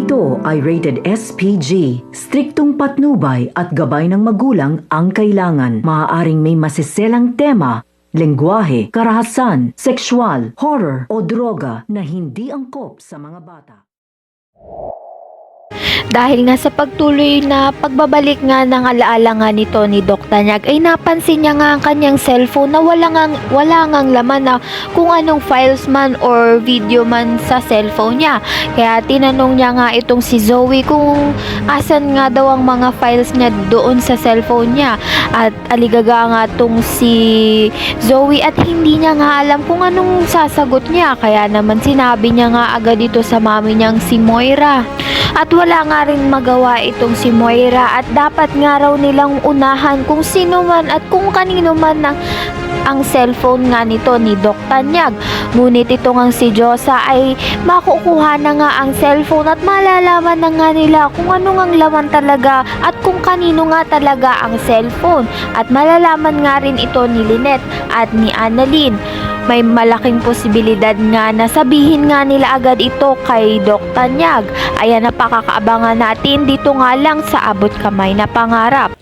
ito ay rated SPG. Striktong patnubay at gabay ng magulang ang kailangan. Maaaring may masiselang tema, lengguwahe, karahasan, sexual, horror o droga na hindi angkop sa mga bata. Dahil nga sa pagtuloy na pagbabalik nga ng alaala nga nito ni Doc Tanyag ay napansin niya nga ang kanyang cellphone na wala ngang laman na kung anong files man or video man sa cellphone niya. Kaya tinanong niya nga itong si Zoe kung asan nga daw ang mga files niya doon sa cellphone niya. At aligaga nga itong si Zoe at hindi niya nga alam kung anong sasagot niya. Kaya naman sinabi niya nga agad ito sa mami niyang si Moira. At wala nga rin magawa itong si Moira at dapat nga raw nilang unahan kung sino man at kung kanino man ang cellphone nga nito ni Doc Tanyag. Ngunit ito ngang si Josa ay makukuha na nga ang cellphone at malalaman na nga nila kung ano ngang laman talaga at kung kanino nga talaga ang cellphone. At malalaman nga rin ito ni Lynette at ni Annalyn. May malaking posibilidad nga na sabihin nga nila agad ito kay Doc Tanyag. Ayan, napakakaabangan natin dito nga lang sa Abot Kamay na Pangarap.